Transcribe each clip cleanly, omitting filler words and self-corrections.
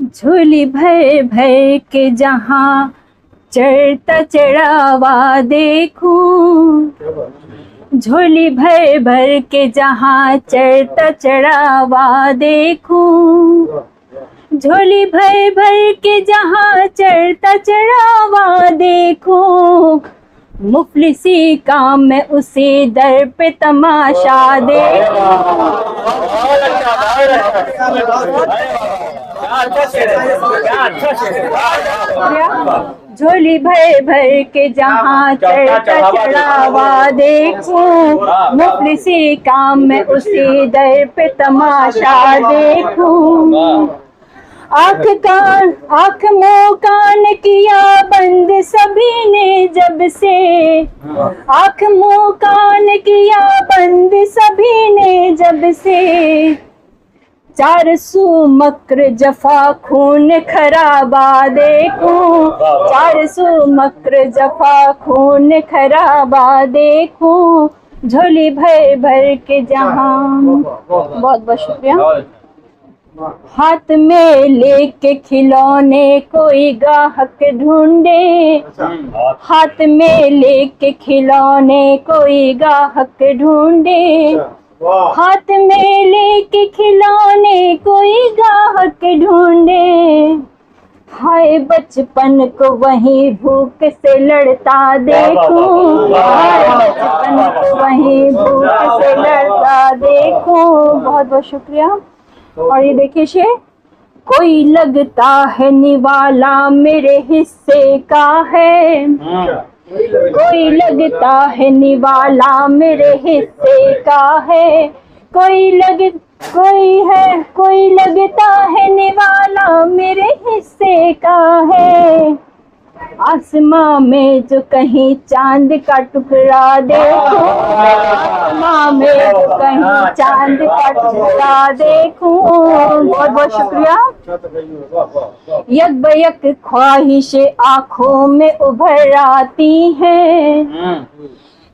झोली भर भर के जहाँ चढ़ता चढ़ावा देखूं, झोली भर भर के जहाँ चढ़ता चढ़ावा देखूं, झोली भर भर के जहाँ चढ़ता चढ़ावा देखूं, मुफलिसी काम में उसी दर पे तमाशा देखूं। झोली भर भर के जहाँ चढ़ता चढ़ावा देखूं, मुफलिसी काम में उसी दर पे तमाशा देखूं। आँख मुँह कान किया बंद सभी ने जब से, आँख मुँह कान किया बंद सभी ने जब से, चार सू मक्र जफा खून खराबा देखूं, चार सू मक्र जफा खून खराबा देखूं, झोली भर भर के जहाँ। बहुत बहुत शुक्रिया। हाथ में लेके खिलौने कोई गाहक ढूंढे, हाथ में लेके खिलौने कोई गाहक ढूंढे, हाथ में लेके खिलौने कोई गाहक ढूंढे, हाय बचपन को वहीं भूख से लड़ता देखूं, हाय बचपन को वहीं भूख से लड़ता देखूं। बहुत बहुत शुक्रिया। और ये देखिए शेर, कोई लगता है निवाला मेरे हिस्से का है, कोई लगता है निवाला मेरे हिस्से का है, कोई लगता है निवाला मेरे हिस्से का है, आसमां में जो कहीं चांद का टुकड़ा देखूं, आसमां में जो कहीं चांद का टुकड़ा देखूं। बहुत बहुत शुक्रिया। यक बयक ख्वाहिशें आँखों में उभर आती हैं,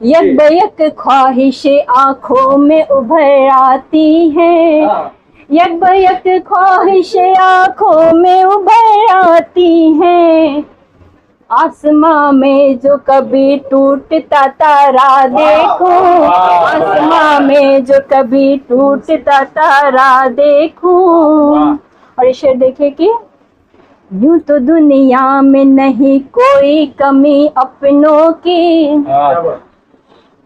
यक बयक ख्वाहिशें आँखों में उभर आती हैं, यक बयक ख्वाहिशें आँखों में उभर आती हैं, आसमां में जो कभी टूटता तारा देखूं, आसमां में जो कभी टूटता तारा देखूं। और ये शेर देखिए कि यूं तो दुनिया में नहीं कोई कमी अपनों की,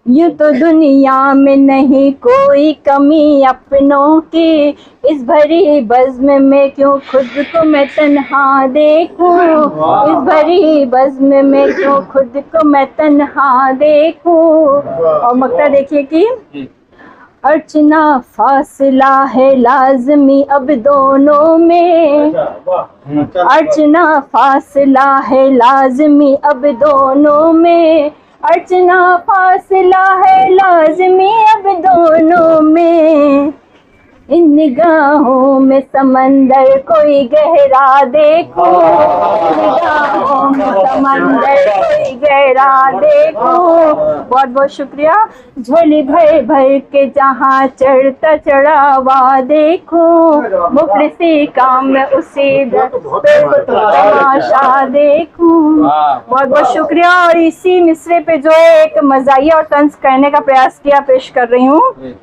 यूं तो दुनिया में नहीं कोई कमी अपनों की, इस भरी बज़्म में क्यों खुद को मैं तन्हा देखूं, इस भरी बज़्म में क्यों खुद को मैं तन्हा देखूं। और मक्ता देखिए कि अर्चना फासला है लाज़मी अब दोनों में, अर्चना फासला है लाज़मी अब दोनों में, अर्चना फासला है लाज़मी अब दोनों में, इन निगाहों में समंदर कोई गहरा देखूं, निगाहों में समंदर कोई गहरा देखूं। बहुत बहुत शुक्रिया। झोली भर भर के जहाँ चढ़ता चढ़ावा देखूं, मुफलिसी काम में उसी तमाशा देखूं। बहुत बहुत शुक्रिया। और इसी मिसरे पे जो है एक मज़ाहिया और तंज करने का प्रयास किया, पेश कर रही हूँ।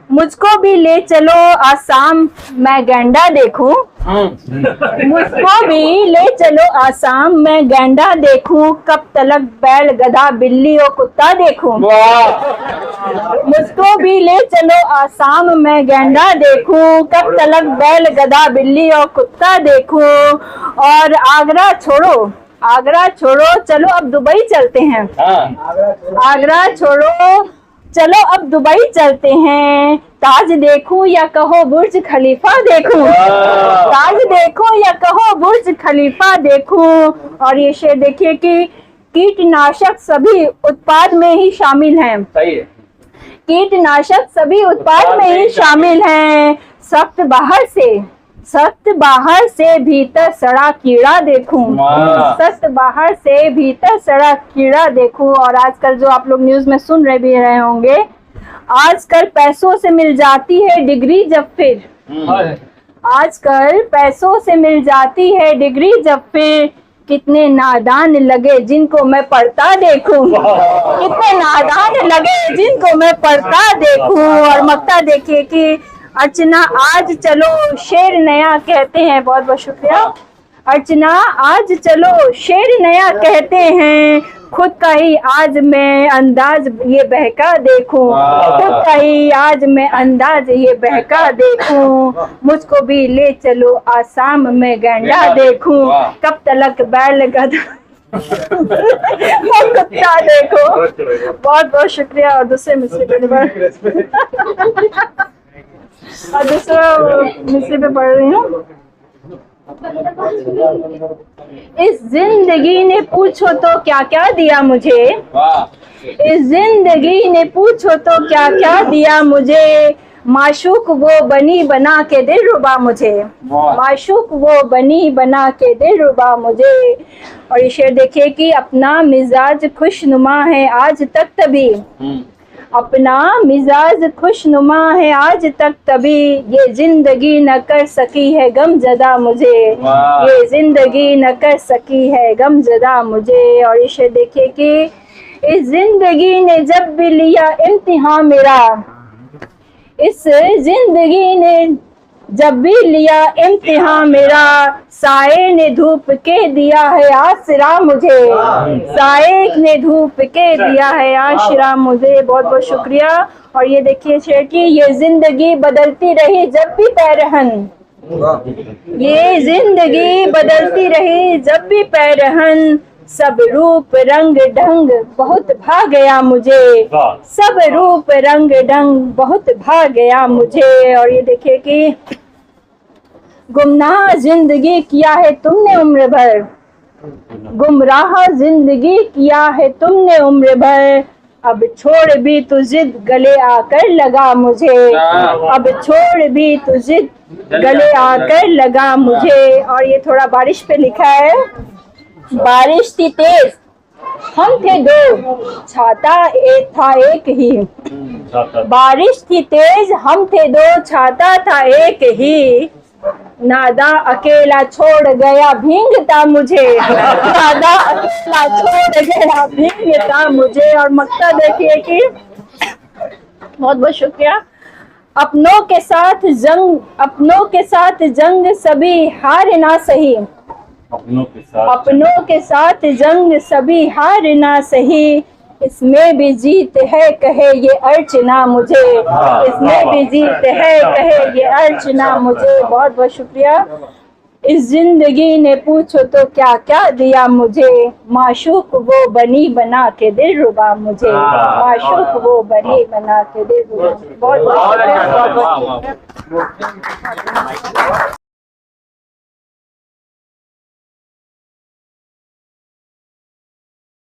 मुझको भी ले चलो आसाम मैं गैंडा देखूं, मुझको भी ले चलो आसाम मैं गैंडा देखूं, कब तलक बैल गधा बिल्ली और कुत्ता देखूं, मुझको भी ले चलो आसाम मैं गैंडा देखूं, कब तलक बैल गधा बिल्ली और कुत्ता देखूं। और आगरा छोड़ो, आगरा छोड़ो चलो अब दुबई चलते हैं, आगरा छोड़ो चलो अब दुबई चलते हैं, ताज देखूं या कहो बुर्ज खलीफा देखूं, ताज देखूं या कहो बुर्ज खलीफा देखूं। और ये शेर देखिए कि कीटनाशक सभी उत्पाद में ही शामिल हैं, कीटनाशक सभी उत्पाद में ही शामिल हैं, सख्त बाहर से भीतर सड़ा कीड़ा देखूं, सख्त बाहर से भीतर सड़ा कीड़ा देखूं। और आजकल जो आप लोग न्यूज में सुन रहे भी रहे होंगे, आजकल पैसों से मिल जाती है डिग्री जब फिर, आजकल पैसों से मिल जाती है डिग्री, जब फिर कितने नादान लगे जिनको मैं पढ़ता देखूं, कितने नादान लगे जिनको मैं पढ़ता देखूं। और मक्ता देखिए कि अर्चना आज चलो शेर नया कहते हैं, बहुत बहुत शुक्रिया। अर्चना आज चलो शेर नया कहते हैं, खुद का ही आज मैं अंदाज ये बहका देखूं, खुद का ही आज मैं अंदाज ये बहका देखूं। मुझको भी ले चलो आसाम में गैंडा देखूं, कब तलक बैल गधा मैं कुत्ता देखो। बहुत बहुत शुक्रिया। और दूसरे मिसरे और दूसरा मिसरे पे पढ़ रही हूँ। इस जिंदगी ने पूछो तो क्या क्या दिया मुझे, इस जिंदगी ने पूछो तो क्या क्या दिया मुझे। माशूक वो बनी बना के दिल रुबा मुझे, माशूक वो बनी बना के दिल रुबा मुझे। और ये शेर देखिए कि अपना मिजाज खुशनुमा है आज तक तभी, अपना मिजाज खुशनुमा है आज तक तभी, ये जिंदगी न कर सकी है गमज़दा मुझे, ये जिंदगी न कर सकी है गमज़दा मुझे। और इसे देखिए कि इस जिंदगी ने जब भी लिया इम्तिहान मेरा, इस जिंदगी ने जब भी लिया इम्तिहान मेरा, साए ने धूप के दिया है आसरा मुझे, साए ने धूप के दिया है आसरा मुझे। बहुत बहुत शुक्रिया। और ये देखिए शेर की, ये जिंदगी बदलती रही जब भी पैरहन, ये जिंदगी बदलती रही जब भी पैरहन, सब रूप रंग ढंग बहुत भा गया मुझे, सब रूप रंग ढंग बहुत भा गया मुझे। और ये देखिए कि गुमनाह जिंदगी किया है तुमने उम्र भर, गुमराह जिंदगी किया है तुमने उम्र भर, अब छोड़ भी तू जिद गले आकर लगा मुझे, अब छोड़ भी तू जिद गले आकर लगा मुझे। और ये थोड़ा बारिश पे लिखा है। बारिश थी तेज हम थे दो, छाता एक था एक ही, बारिश थी तेज हम थे दो, छाता था एक ही, नादा अकेला छोड़ गया भींगता मुझे, नादा अकेला छोड़ गया भींगता मुझे। और मक्ता देखिए कि बहुत बहुत शुक्रिया। अपनों के साथ जंग, अपनों के साथ जंग सभी हार ना सही, अपनों के साथ जंग सभी हार ना सही, इसमें भी जीत है कहे ये अर्चना मुझे, इसमें भी जीत है कहे ये अर्चना मुझे। बहुत बहुत शुक्रिया। इस जिंदगी ने पूछो तो क्या क्या दिया मुझे, माशूक वो बनी बना के दिल रुबा मुझे, माशूक वो बनी बना के दिल रुबा। बहुत बहुत शुक्रिया।